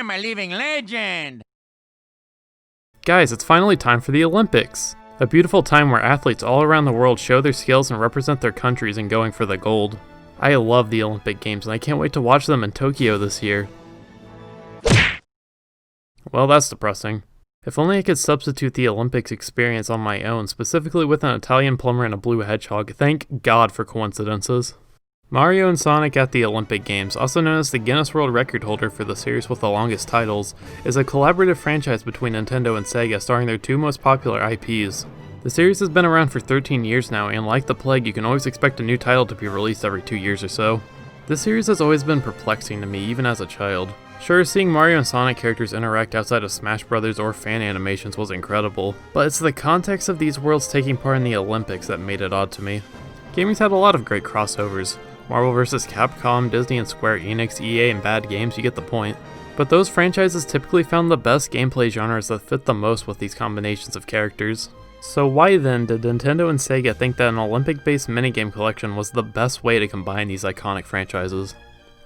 am a living legend! Guys, it's finally time for the Olympics! A beautiful time where athletes all around the world show their skills and represent their countries in going for the gold. I love the Olympic Games and I can't wait to watch them in Tokyo this year. Well, that's depressing. If only I could substitute the Olympics experience on my own, specifically with an Italian plumber and a blue hedgehog. Thank God for coincidences. Mario and Sonic at the Olympic Games, also known as the Guinness World Record holder for the series with the longest titles, is a collaborative franchise between Nintendo and Sega starring their two most popular IPs. The series has been around for 13 years now, and like the plague, you can always expect a new title to be released every 2 years or so. This series has always been perplexing to me, even as a child. Sure, seeing Mario and Sonic characters interact outside of Smash Bros. Or fan animations was incredible, but it's the context of these worlds taking part in the Olympics that made it odd to me. Gaming's had a lot of great crossovers. Marvel vs. Capcom, Disney and Square Enix, EA and bad games, you get the point. But those franchises typically found the best gameplay genres that fit the most with these combinations of characters. So why then did Nintendo and Sega think that an Olympic-based minigame collection was the best way to combine these iconic franchises?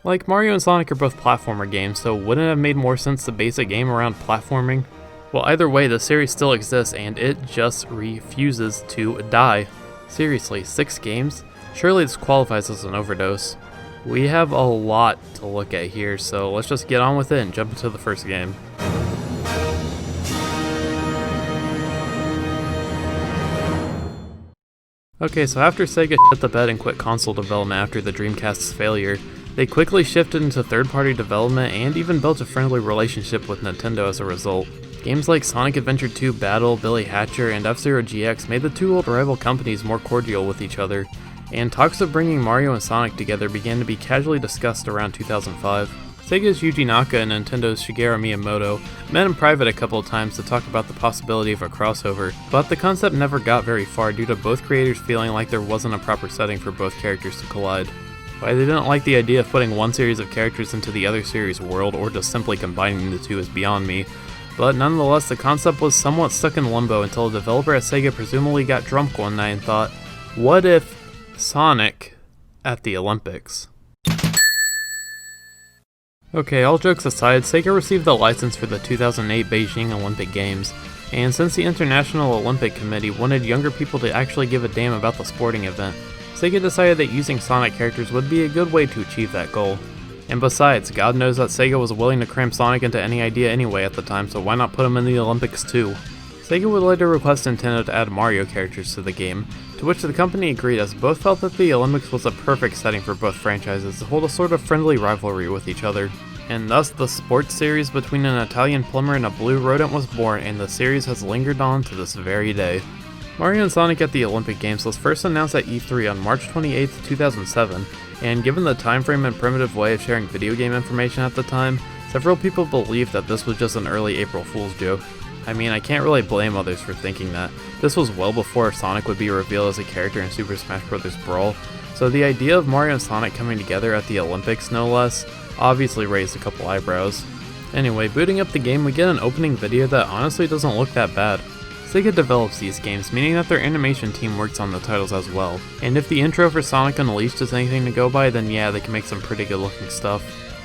Like, Mario and Sonic are both platformer games, so wouldn't it have made more sense to base a game around platforming? Well, either way, the series still exists and it just refuses to die. Seriously, 6 games? Surely this qualifies as an overdose. We have a lot to look at here, so let's just get on with it and jump into the first game. Okay, so after Sega shut the bed and quit console development after the Dreamcast's failure, they quickly shifted into third-party development and even built a friendly relationship with Nintendo as a result. Games like Sonic Adventure 2 Battle, Billy Hatcher, and F-Zero GX made the two old rival companies more cordial with each other, and talks of bringing Mario and Sonic together began to be casually discussed around 2005. Sega's Yuji Naka and Nintendo's Shigeru Miyamoto met in private a couple of times to talk about the possibility of a crossover, but the concept never got very far due to both creators feeling like there wasn't a proper setting for both characters to collide. Why they didn't like the idea of putting one series of characters into the other series' world or just simply combining the two is beyond me, but nonetheless the concept was somewhat stuck in limbo until a developer at Sega presumably got drunk one night and thought, what if Sonic at the Olympics? Okay, all jokes aside, Sega received the license for the 2008 Beijing Olympic Games, and since the International Olympic Committee wanted younger people to actually give a damn about the sporting event, Sega decided that using Sonic characters would be a good way to achieve that goal. And besides, God knows that Sega was willing to cram Sonic into any idea anyway at the time, so why not put him in the Olympics too? Sega would later request Nintendo to add Mario characters to the game, to which the company agreed as both felt that the Olympics was a perfect setting for both franchises to hold a sort of friendly rivalry with each other. And thus the sports series between an Italian plumber and a blue rodent was born, and the series has lingered on to this very day. Mario and Sonic at the Olympic Games was first announced at E3 on March 28, 2007, and given the time frame and primitive way of sharing video game information at the time, several people believed that this was just an early April Fool's joke. I mean, I can't really blame others for thinking that. This was well before Sonic would be revealed as a character in Super Smash Bros. Brawl, so the idea of Mario and Sonic coming together at the Olympics, no less, obviously raised a couple eyebrows. Anyway, booting up the game, we get an opening video that honestly doesn't look that bad. Sega develops these games, meaning that their animation team works on the titles as well, and if the intro for Sonic Unleashed is anything to go by, then yeah, they can make some pretty good looking stuff.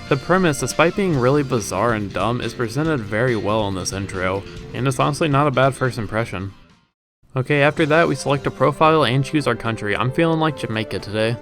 The premise, despite being really bizarre and dumb, is presented very well in this intro, and it's honestly not a bad first impression. Okay, after that we select a profile and choose our country. I'm feeling like Jamaica today.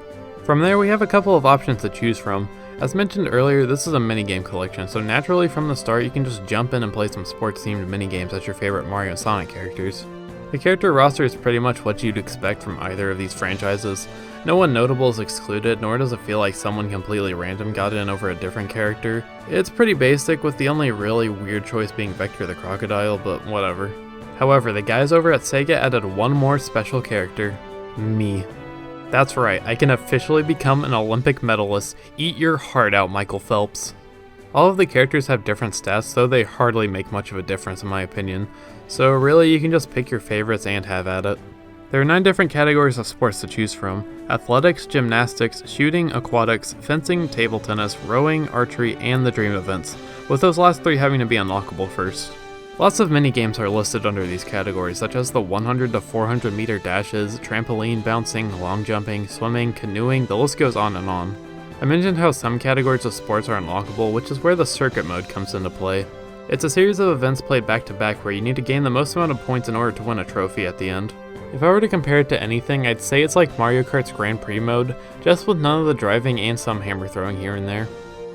From there we have a couple of options to choose from. As mentioned earlier, this is a minigame collection, so naturally from the start you can just jump in and play some sports themed minigames as your favorite Mario and Sonic characters. The character roster is pretty much what you'd expect from either of these franchises. No one notable is excluded, nor does it feel like someone completely random got in over a different character. It's pretty basic, with the only really weird choice being Vector the Crocodile, but whatever. However, the guys over at Sega added one more special character. Me. That's right, I can officially become an Olympic medalist. Eat your heart out, Michael Phelps. All of the characters have different stats, though they hardly make much of a difference in my opinion. So really, you can just pick your favorites and have at it. There are 9 different categories of sports to choose from: athletics, gymnastics, shooting, aquatics, fencing, table tennis, rowing, archery, and the dream events, with those last 3 having to be unlockable first. Lots of mini-games are listed under these categories, such as the 100 to 400 meter dashes, trampoline, bouncing, long jumping, swimming, canoeing, the list goes on and on. I mentioned how some categories of sports are unlockable, which is where the circuit mode comes into play. It's a series of events played back to back where you need to gain the most amount of points in order to win a trophy at the end. If I were to compare it to anything, I'd say it's like Mario Kart's Grand Prix mode, just with none of the driving and some hammer throwing here and there.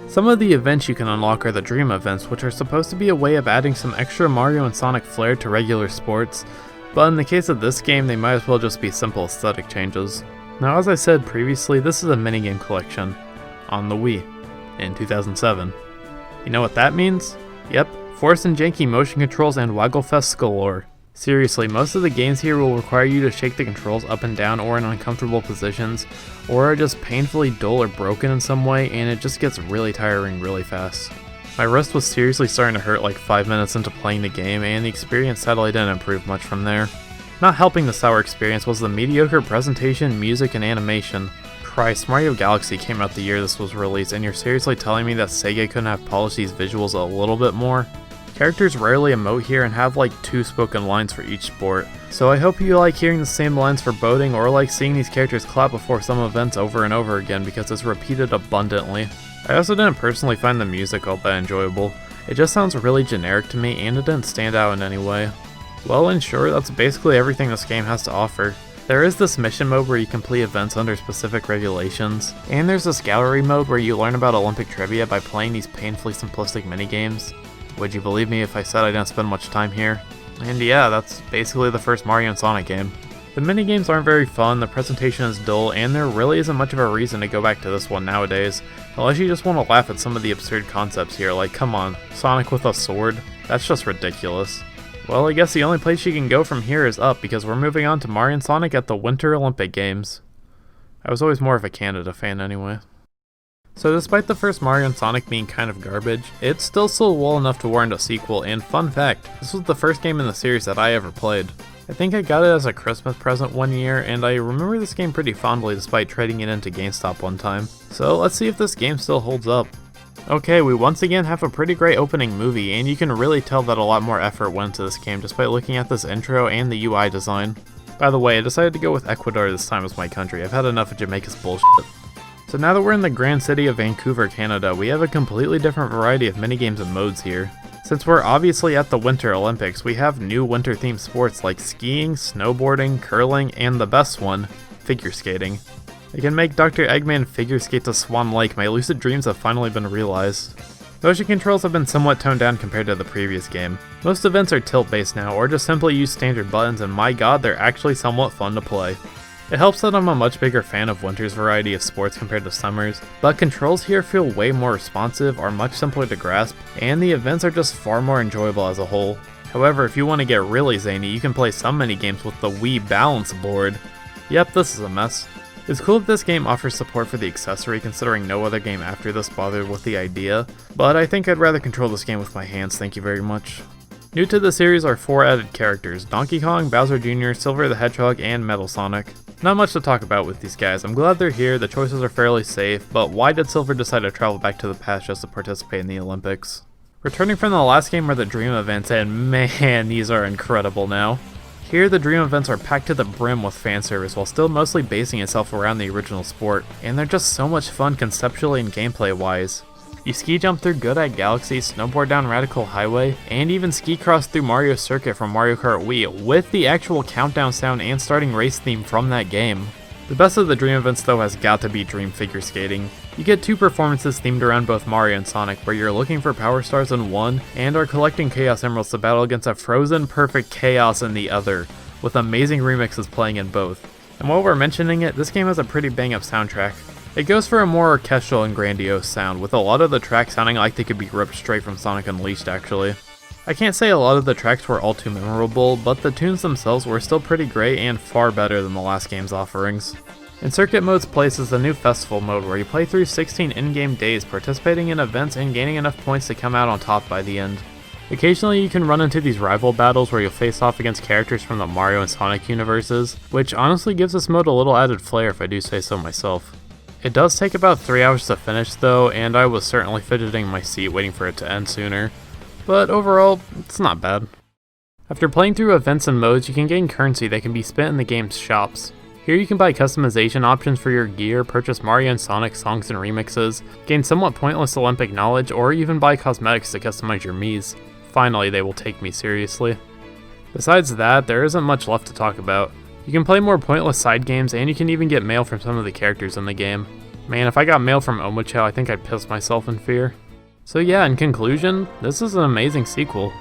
Some of the events you can unlock are the Dream events, which are supposed to be a way of adding some extra Mario and Sonic flair to regular sports, but in the case of this game, they might as well just be simple aesthetic changes. Now, as I said previously, this is a minigame collection on the Wii in 2007. You know what that means? Yep, force and janky motion controls and Wagglefest galore. Seriously, most of the games here will require you to shake the controls up and down or in uncomfortable positions, or are just painfully dull or broken in some way, and it just gets really tiring really fast. My wrist was seriously starting to hurt like 5 minutes into playing the game, and the experience sadly didn't improve much from there. Not helping the sour experience was the mediocre presentation, music, and animation. Christ, Mario Galaxy came out the year this was released, and you're seriously telling me that Sega couldn't have polished these visuals a little bit more? Characters rarely emote here and have like 2 spoken lines for each sport, so I hope you like hearing the same lines for boating or like seeing these characters clap before some events over and over again because it's repeated abundantly. I also didn't personally find the music all that enjoyable. It just sounds really generic to me and it didn't stand out in any way. Well, in short, that's basically everything this game has to offer. There is this mission mode where you complete events under specific regulations, and there's this gallery mode where you learn about Olympic trivia by playing these painfully simplistic minigames. Would you believe me if I said I didn't spend much time here? And yeah, that's basically the first Mario and Sonic game. The minigames aren't very fun, the presentation is dull, and there really isn't much of a reason to go back to this one nowadays, unless you just want to laugh at some of the absurd concepts here, like come on, Sonic with a sword? That's just ridiculous. Well, I guess the only place you can go from here is up, because we're moving on to Mario and Sonic at the Winter Olympic Games. I was always more of a Canada fan anyway. So despite the first Mario and Sonic being kind of garbage, it still sold well enough to warrant a sequel, and fun fact, this was the first game in the series that I ever played. I think I got it as a Christmas present one year, and I remember this game pretty fondly despite trading it into GameStop one time. So let's see if this game still holds up. Okay, we once again have a pretty great opening movie, and you can really tell that a lot more effort went into this game just by looking at this intro and the UI design. By the way, I decided to go with Ecuador this time as my country. I've had enough of Jamaica's bullshit. So now that we're in the grand city of Vancouver, Canada, we have a completely different variety of minigames and modes here. Since we're obviously at the Winter Olympics, we have new winter-themed sports like skiing, snowboarding, curling, and the best one, figure skating. I can make Dr. Eggman figure skate to Swan Lake. My lucid dreams have finally been realized. Motion controls have been somewhat toned down compared to the previous game. Most events are tilt-based now, or just simply use standard buttons, and my god, they're actually somewhat fun to play. It helps that I'm a much bigger fan of winter's variety of sports compared to summer's, but controls here feel way more responsive, are much simpler to grasp, and the events are just far more enjoyable as a whole. However, if you want to get really zany, you can play some minigames with the Wii balance board. Yep, this is a mess. It's cool that this game offers support for the accessory considering no other game after this bothered with the idea, but I think I'd rather control this game with my hands, thank you very much. New to the series are 4 added characters, Donkey Kong, Bowser Jr., Silver the Hedgehog, and Metal Sonic. Not much to talk about with these guys, I'm glad they're here, the choices are fairly safe, but why did Silver decide to travel back to the past just to participate in the Olympics? Returning from the last game are the Dream events, and man, these are incredible now. Here, the Dream events are packed to the brim with fan service while still mostly basing itself around the original sport, and they're just so much fun conceptually and gameplay wise. You ski jump through Good at Galaxy, snowboard down Radical Highway, and even ski cross through Mario Circuit from Mario Kart Wii with the actual countdown sound and starting race theme from that game. The best of the Dream events though has got to be Dream Figure Skating. You get 2 performances themed around both Mario and Sonic where you're looking for Power Stars in one and are collecting Chaos Emeralds to battle against a frozen perfect Chaos in the other, with amazing remixes playing in both. And while we're mentioning it, this game has a pretty bang up soundtrack. It goes for a more orchestral and grandiose sound, with a lot of the tracks sounding like they could be ripped straight from Sonic Unleashed actually. I can't say a lot of the tracks were all too memorable, but the tunes themselves were still pretty great and far better than the last game's offerings. In Circuit Mode's place is the new Festival mode where you play through 16 in-game days, participating in events and gaining enough points to come out on top by the end. Occasionally you can run into these rival battles where you'll face off against characters from the Mario and Sonic universes, which honestly gives this mode a little added flair if I do say so myself. It does take about 3 hours to finish though, and I was certainly fidgeting in my seat waiting for it to end sooner, but overall, it's not bad. After playing through events and modes, you can gain currency that can be spent in the game's shops. Here you can buy customization options for your gear, purchase Mario and Sonic songs and remixes, gain somewhat pointless Olympic knowledge, or even buy cosmetics to customize your Miis. Finally, they will take me seriously. Besides that, there isn't much left to talk about. You can play more pointless side games, and you can even get mail from some of the characters in the game. Man, if I got mail from Omochao, I think I'd piss myself in fear. So yeah, in conclusion, this is an amazing sequel.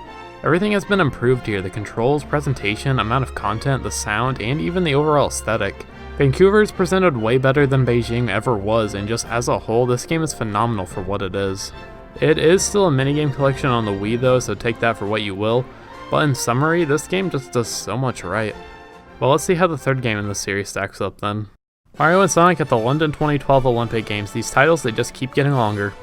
Everything has been improved here: the controls, presentation, amount of content, the sound, and even the overall aesthetic. Vancouver is presented way better than Beijing ever was, and just as a whole, this game is phenomenal for what it is. It is still a minigame collection on the Wii though, so take that for what you will, but in summary, this game just does so much right. Well, let's see how the third game in the series stacks up then. Mario and Sonic at the London 2012 Olympic Games. These titles, they just keep getting longer.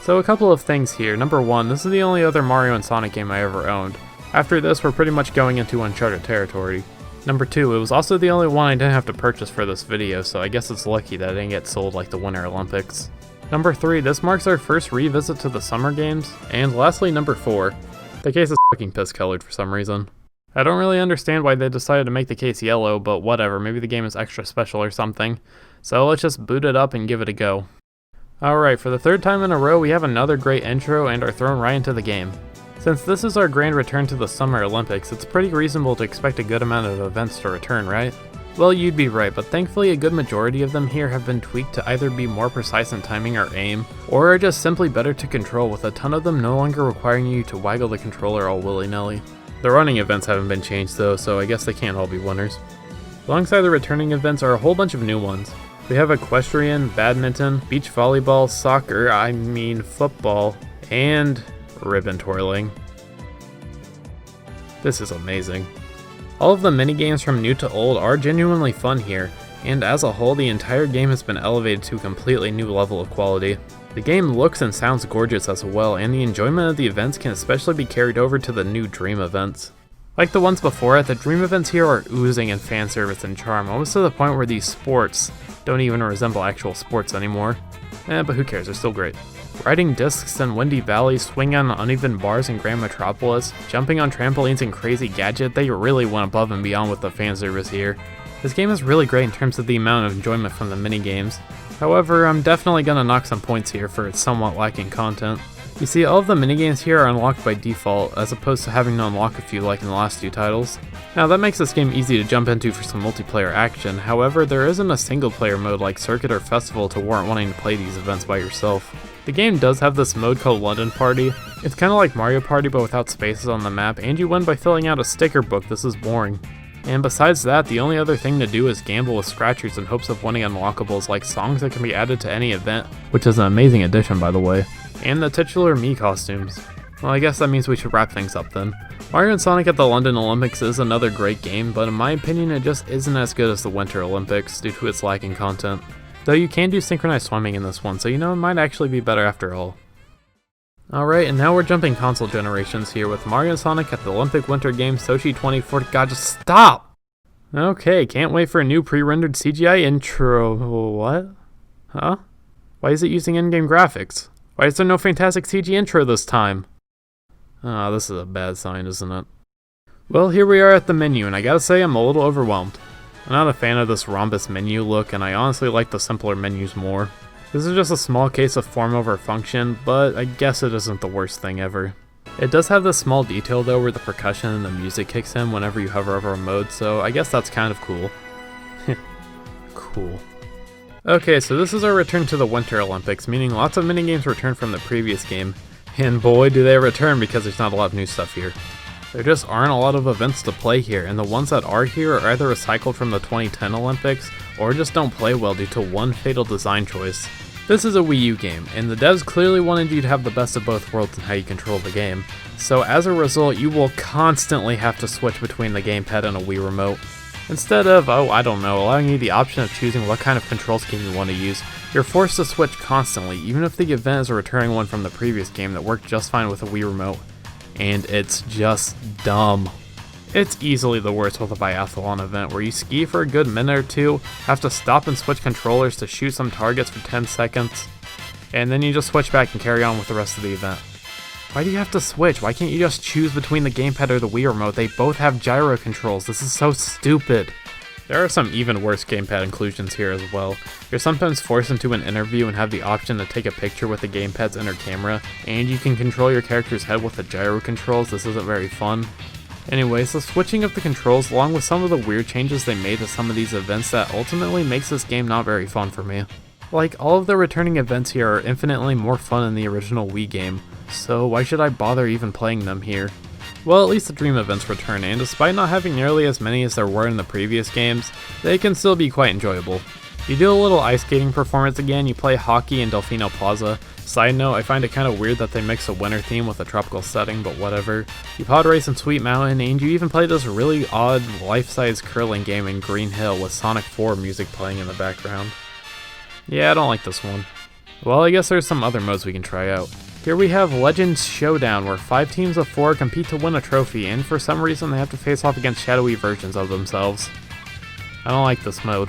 So a couple of things here. Number one, this is the only other Mario and Sonic game I ever owned. After this, we're pretty much going into uncharted territory. Number two, it was also the only one I didn't have to purchase for this video, so I guess it's lucky that it didn't get sold like the Winter Olympics. Number three, this marks our first revisit to the Summer Games. And lastly, number four, the case is fucking piss colored for some reason. I don't really understand why they decided to make the case yellow, but whatever, maybe the game is extra special or something. So let's just boot it up and give it a go. Alright, for the third time in a row, we have another great intro and are thrown right into the game. Since this is our grand return to the Summer Olympics, it's pretty reasonable to expect a good amount of events to return, right? Well, you'd be right, but thankfully a good majority of them here have been tweaked to either be more precise in timing or aim, or are just simply better to control, with a ton of them no longer requiring you to waggle the controller all willy-nilly. The running events haven't been changed though, so I guess they can't all be winners. Alongside the returning events are a whole bunch of new ones. We have equestrian, badminton, beach volleyball, soccer, football, and ribbon twirling. This is amazing. All of the minigames from new to old are genuinely fun here, and as a whole the entire game has been elevated to a completely new level of quality. The game looks and sounds gorgeous as well, and the enjoyment of the events can especially be carried over to the new Dream events. Like the ones before it, the Dream events here are oozing in fan service and charm, almost to the point where these sports don't even resemble actual sports anymore. But who cares, they're still great. Riding discs in Windy Valley, swinging on uneven bars in Grand Metropolis, jumping on trampolines in Crazy Gadget, they really went above and beyond with the fan service here. This game is really great in terms of the amount of enjoyment from the minigames. However, I'm definitely gonna knock some points here for its somewhat lacking content. You see, all of the minigames here are unlocked by default, as opposed to having to unlock a few like in the last two titles. Now that makes this game easy to jump into for some multiplayer action, however there isn't a single player mode like Circuit or Festival to warrant wanting to play these events by yourself. The game does have this mode called London Party. It's kinda like Mario Party but without spaces on the map, and you win by filling out a sticker book. This is boring. And besides that, the only other thing to do is gamble with scratchers in hopes of winning unlockables like songs that can be added to any event, which is an amazing addition by the way, and the titular Mii costumes. Well, I guess that means we should wrap things up then. Mario and Sonic at the London Olympics is another great game, but in my opinion it just isn't as good as the Winter Olympics due to its lacking content. Though you can do synchronized swimming in this one, so it might actually be better after all. Alright, and now we're jumping console generations here with Mario and Sonic at the Olympic Winter Games Sochi 2040. God, just stop! Okay, can't wait for a new pre-rendered CGI intro. What? Huh? Why is it using in-game graphics? Why is there no fantastic CG intro this time? Ah, this is a bad sign, isn't it? Well, here we are at the menu, and I gotta say I'm a little overwhelmed. I'm not a fan of this rhombus menu look, and I honestly like the simpler menus more. This is just a small case of form over function, but I guess it isn't the worst thing ever. It does have this small detail though where the percussion and the music kicks in whenever you hover over a mode, so I guess that's kind of cool. Cool. Okay, so this is our return to the Winter Olympics, meaning lots of minigames return from the previous game. And boy do they return, because there's not a lot of new stuff here. There just aren't a lot of events to play here, and the ones that are here are either recycled from the 2010 Olympics, or just don't play well due to one fatal design choice. This is a Wii U game, and the devs clearly wanted you to have the best of both worlds in how you control the game. So as a result, you will constantly have to switch between the gamepad and a Wii remote. Instead of, allowing you the option of choosing what kind of control scheme you want to use, you're forced to switch constantly, even if the event is a returning one from the previous game that worked just fine with a Wii remote. And it's just dumb. It's easily the worst with a biathlon event where you ski for a good minute or two, have to stop and switch controllers to shoot some targets for 10 seconds, and then you just switch back and carry on with the rest of the event. Why do you have to switch? Why can't you just choose between the gamepad or the Wii remote? They both have gyro controls. This is so stupid. There are some even worse gamepad inclusions here as well. You're sometimes forced into an interview and have the option to take a picture with the gamepad's inner camera, and you can control your character's head with the gyro controls. This isn't very fun. Anyway, so switching up the controls along with some of the weird changes they made to some of these events that ultimately makes this game not very fun for me. Like, all of the returning events here are infinitely more fun in the original Wii game, so why should I bother even playing them here? Well, at least the dream events return, and despite not having nearly as many as there were in the previous games, they can still be quite enjoyable. You do a little ice skating performance again, you play hockey in Delfino Plaza. Side note, I find it kinda weird that they mix a winter theme with a tropical setting, but whatever. You pod race in Sweet Mountain, and you even play this really odd life-size curling game in Green Hill with Sonic 4 music playing in the background. Yeah, I don't like this one. Well, I guess there's some other modes we can try out. Here we have Legends Showdown, where 5 teams of 4 compete to win a trophy, and for some reason they have to face off against shadowy versions of themselves. I don't like this mode.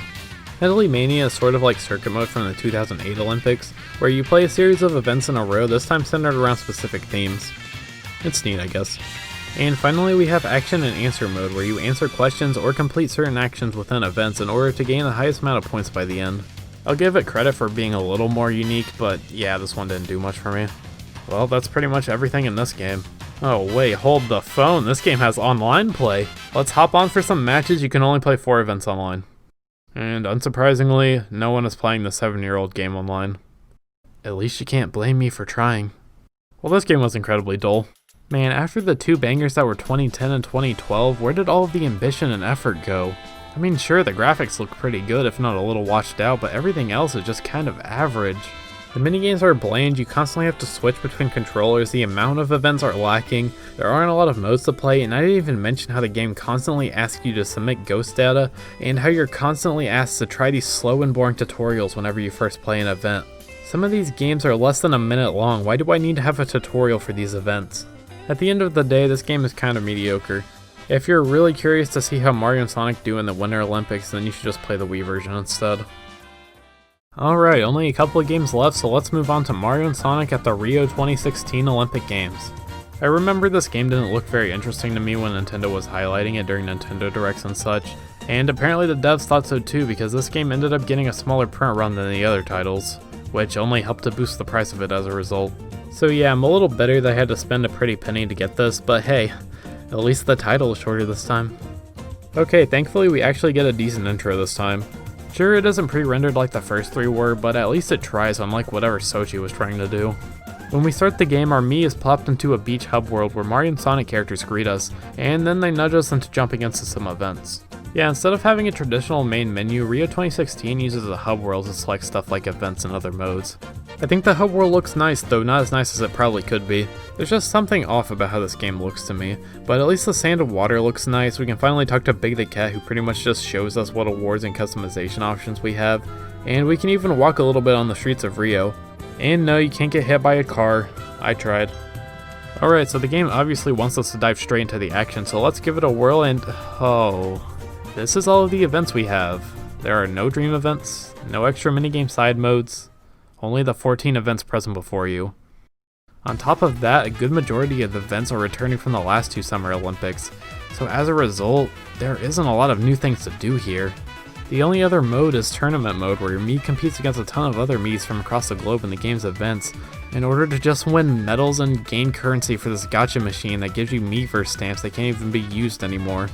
Italy Mania is sort of like circuit mode from the 2008 Olympics, where you play a series of events in a row, this time centered around specific themes. It's neat, I guess. And finally we have Action and Answer mode, where you answer questions or complete certain actions within events in order to gain the highest amount of points by the end. I'll give it credit for being a little more unique, but yeah, this one didn't do much for me. Well, that's pretty much everything in this game. Oh wait, hold the phone, this game has online play! Let's hop on for some matches. You can only play 4 events online. And unsurprisingly, no one is playing the 7-year-old game online. At least you can't blame me for trying. Well, this game was incredibly dull. Man, after the 2 bangers that were 2010 and 2012, where did all of the ambition and effort go? I mean, sure, the graphics look pretty good, if not a little washed out, but everything else is just kind of average. The minigames are bland, you constantly have to switch between controllers, the amount of events are lacking, there aren't a lot of modes to play, and I didn't even mention how the game constantly asks you to submit ghost data, and how you're constantly asked to try these slow and boring tutorials whenever you first play an event. Some of these games are less than a minute long, why do I need to have a tutorial for these events? At the end of the day, this game is kind of mediocre. If you're really curious to see how Mario and Sonic do in the Winter Olympics, then you should just play the Wii version instead. Alright, only a couple of games left, so let's move on to Mario and Sonic at the Rio 2016 Olympic Games. I remember this game didn't look very interesting to me when Nintendo was highlighting it during Nintendo Directs and such, and apparently the devs thought so too because this game ended up getting a smaller print run than the other titles, which only helped to boost the price of it as a result. So yeah, I'm a little bitter that I had to spend a pretty penny to get this, but hey, at least the title is shorter this time. Okay, thankfully we actually get a decent intro this time. Sure, it isn't pre-rendered like the first 3 were, but at least it tries unlike whatever Sochi was trying to do. When we start the game, our Mii is plopped into a beach hub world where Mario and Sonic characters greet us, and then they nudge us into jumping into some events. Yeah, instead of having a traditional main menu, Rio 2016 uses a hub world to select stuff like events and other modes. I think the hub world looks nice, though not as nice as it probably could be. There's just something off about how this game looks to me, but at least the sand and water looks nice. We can finally talk to Big the Cat, who pretty much just shows us what awards and customization options we have, and we can even walk a little bit on the streets of Rio. And no, you can't get hit by a car. I tried. Alright, so the game obviously wants us to dive straight into the action, so let's give it a whirl and oh, this is all of the events we have. There are no dream events, no extra minigame side modes, only the 14 events present before you. On top of that, a good majority of the events are returning from the last 2 Summer Olympics, so as a result, there isn't a lot of new things to do here. The only other mode is Tournament Mode, where your Mii competes against a ton of other Miis from across the globe in the game's events, in order to just win medals and gain currency for this gacha machine that gives you Miiverse stamps that can't even be used anymore.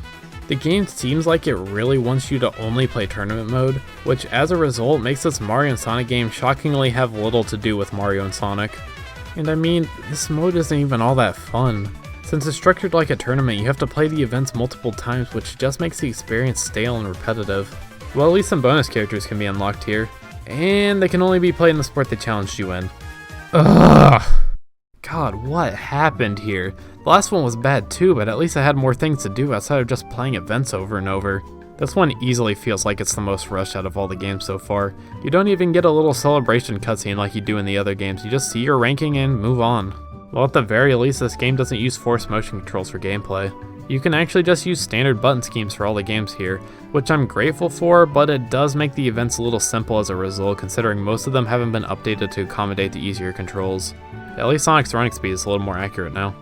The game seems like it really wants you to only play Tournament Mode, which as a result makes this Mario and Sonic game shockingly have little to do with Mario and Sonic. And I mean, this mode isn't even all that fun. Since it's structured like a tournament, you have to play the events multiple times, which just makes the experience stale and repetitive. Well, at least some bonus characters can be unlocked here, and they can only be played in the sport they challenged you in. Ugh! God, what happened here? The last one was bad too, but at least I had more things to do outside of just playing events over and over. This one easily feels like it's the most rushed out of all the games so far. You don't even get a little celebration cutscene like you do in the other games, you just see your ranking and move on. Well, at the very least, this game doesn't use forced motion controls for gameplay. You can actually just use standard button schemes for all the games here, which I'm grateful for, but it does make the events a little simple as a result, considering most of them haven't been updated to accommodate the easier controls. At least Sonic's running speed is a little more accurate now.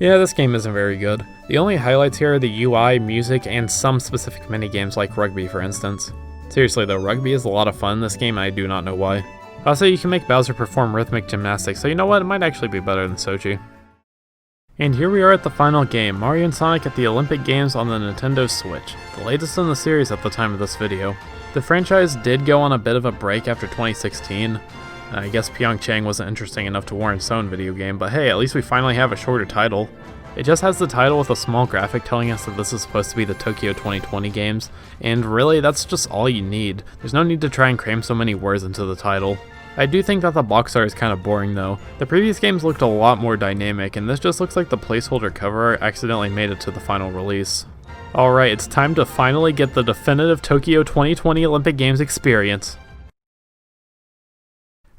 Yeah, this game isn't very good. The only highlights here are the UI, music, and some specific minigames like rugby for instance. Seriously though, rugby is a lot of fun in this game and I do not know why. Also, you can make Bowser perform rhythmic gymnastics, so you know what, it might actually be better than Sochi. And here we are at the final game, Mario and Sonic at the Olympic Games on the Nintendo Switch, the latest in the series at the time of this video. The franchise did go on a bit of a break after 2016. I guess Pyeongchang wasn't interesting enough to warrant its own video game, but hey, at least we finally have a shorter title. It just has the title with a small graphic telling us that this is supposed to be the Tokyo 2020 games, and really, that's just all you need. There's no need to try and cram so many words into the title. I do think that the box art is kind of boring though. The previous games looked a lot more dynamic, and this just looks like the placeholder cover art accidentally made it to the final release. Alright, it's time to finally get the definitive Tokyo 2020 Olympic Games experience.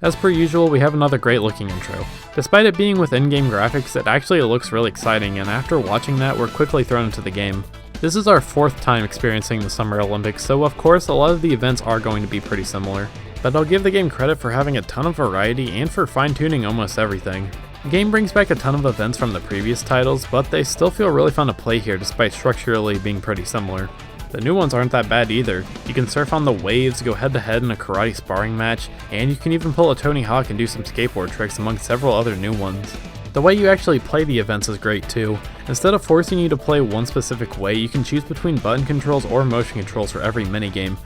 As per usual, we have another great looking intro. Despite it being with in-game graphics, it actually looks really exciting, and after watching that, we're quickly thrown into the game. This is our 4th time experiencing the Summer Olympics, so of course a lot of the events are going to be pretty similar. But I'll give the game credit for having a ton of variety and for fine-tuning almost everything. The game brings back a ton of events from the previous titles, but they still feel really fun to play here despite structurally being pretty similar. The new ones aren't that bad either. You can surf on the waves, go head to head in a karate sparring match, and you can even pull a Tony Hawk and do some skateboard tricks among several other new ones. The way you actually play the events is great too. Instead of forcing you to play one specific way, you can choose between button controls or motion controls for every minigame,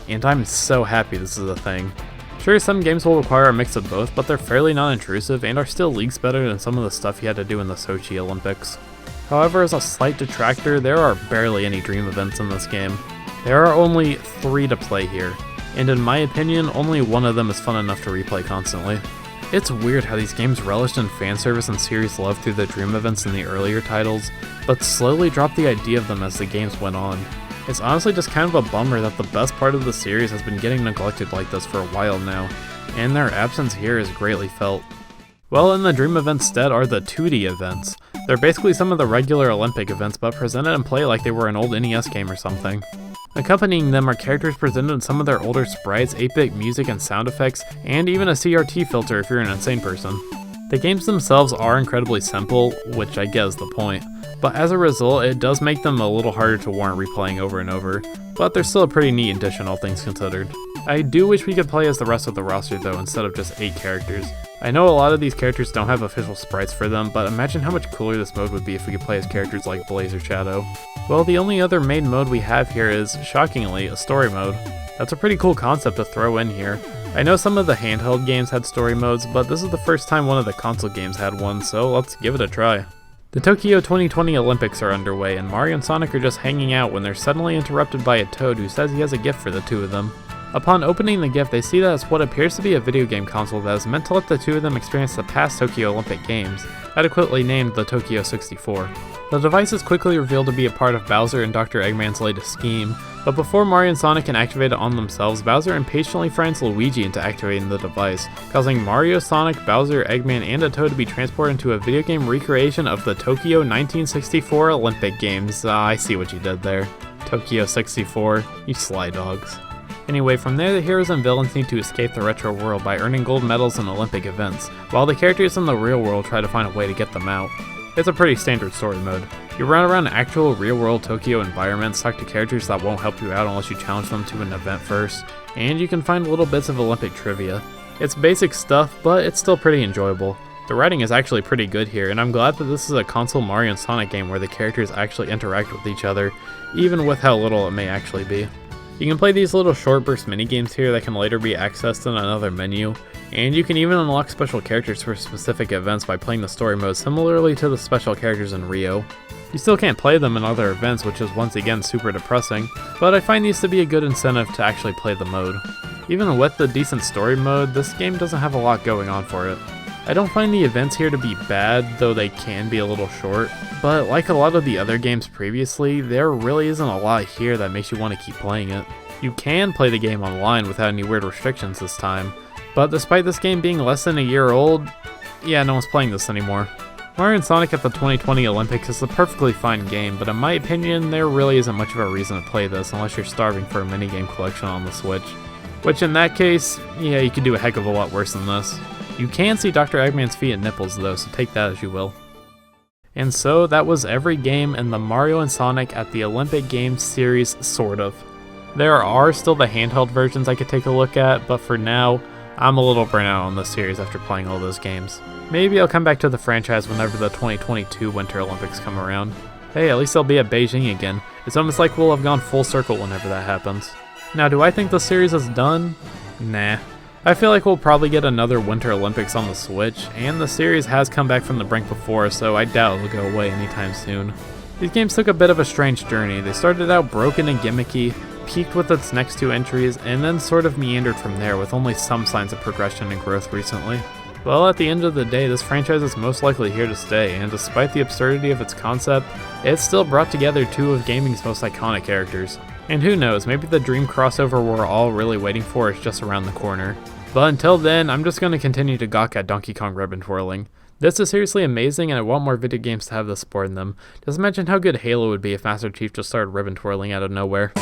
and I'm so happy this is a thing. Sure, some games will require a mix of both, but they're fairly non-intrusive and are still leagues better than some of the stuff you had to do in the Sochi Olympics. However, as a slight detractor, there are barely any dream events in this game. There are only 3 to play here, and in my opinion, only one of them is fun enough to replay constantly. It's weird how these games relished in fan service and series love through the dream events in the earlier titles, but slowly dropped the idea of them as the games went on. It's honestly just kind of a bummer that the best part of the series has been getting neglected like this for a while now, and their absence here is greatly felt. Well, in the dream events stead are the 2D events. They're basically some of the regular Olympic events, but presented and played like they were an old NES game or something. Accompanying them are characters presented in some of their older sprites, 8-bit music and sound effects, and even a CRT filter if you're an insane person. The games themselves are incredibly simple, which I guess is the point, but as a result, it does make them a little harder to warrant replaying over and over, but they're still a pretty neat addition all things considered. I do wish we could play as the rest of the roster though, instead of just 8 characters. I know a lot of these characters don't have official sprites for them, but imagine how much cooler this mode would be if we could play as characters like Blaze or Shadow. Well, the only other main mode we have here is, shockingly, a story mode. That's a pretty cool concept to throw in here. I know some of the handheld games had story modes, but this is the first time one of the console games had one, so let's give it a try. The Tokyo 2020 Olympics are underway, and Mario and Sonic are just hanging out when they're suddenly interrupted by a Toad who says he has a gift for the two of them. Upon opening the gift, they see that it's what appears to be a video game console that is meant to let the two of them experience the past Tokyo Olympic Games, adequately named the Tokyo 64. The device is quickly revealed to be a part of Bowser and Dr. Eggman's latest scheme, but before Mario and Sonic can activate it on themselves, Bowser impatiently frightens Luigi into activating the device, causing Mario, Sonic, Bowser, Eggman, and a Toad to be transported into a video game recreation of the Tokyo 1964 Olympic Games. I see what you did there. Tokyo 64, you sly dogs. Anyway, from there the heroes and villains need to escape the retro world by earning gold medals in Olympic events, while the characters in the real world try to find a way to get them out. It's a pretty standard story mode. You run around actual real-world Tokyo environments, talk to characters that won't help you out unless you challenge them to an event first, and you can find little bits of Olympic trivia. It's basic stuff, but it's still pretty enjoyable. The writing is actually pretty good here, and I'm glad that this is a console Mario and Sonic game where the characters actually interact with each other, even with how little it may actually be. You can play these little short burst minigames here that can later be accessed in another menu, and you can even unlock special characters for specific events by playing the story mode similarly to the special characters in Rio. You still can't play them in other events, which is once again super depressing, but I find these to be a good incentive to actually play the mode. Even with the decent story mode, this game doesn't have a lot going on for it. I don't find the events here to be bad, though they can be a little short, but like a lot of the other games previously, there really isn't a lot here that makes you want to keep playing it. You can play the game online without any weird restrictions this time, but despite this game being less than a year old, yeah, no one's playing this anymore. Mario & Sonic at the 2020 Olympics is a perfectly fine game, but in my opinion, there really isn't much of a reason to play this unless you're starving for a minigame collection on the Switch. Which in that case, yeah, you could do a heck of a lot worse than this. You can see Dr. Eggman's feet and nipples though, so take that as you will. And so that was every game in the Mario and Sonic at the Olympic Games series, sort of. There are still the handheld versions I could take a look at, but for now, I'm a little burnt out on this series after playing all those games. Maybe I'll come back to the franchise whenever the 2022 Winter Olympics come around. Hey, at least I'll be at Beijing again. It's almost like we'll have gone full circle whenever that happens. Now, do I think the series is done? Nah. I feel like we'll probably get another Winter Olympics on the Switch, and the series has come back from the brink before, so I doubt it'll go away anytime soon. These games took a bit of a strange journey. They started out broken and gimmicky, peaked with its next two entries, and then sort of meandered from there with only some signs of progression and growth recently. Well, at the end of the day, this franchise is most likely here to stay, and despite the absurdity of its concept, it still brought together two of gaming's most iconic characters. And who knows, maybe the dream crossover we're all really waiting for is just around the corner. But until then, I'm just going to continue to gawk at Donkey Kong ribbon twirling. This is seriously amazing, and I want more video games to have this sport in them. Just imagine how good Halo would be if Master Chief just started ribbon twirling out of nowhere.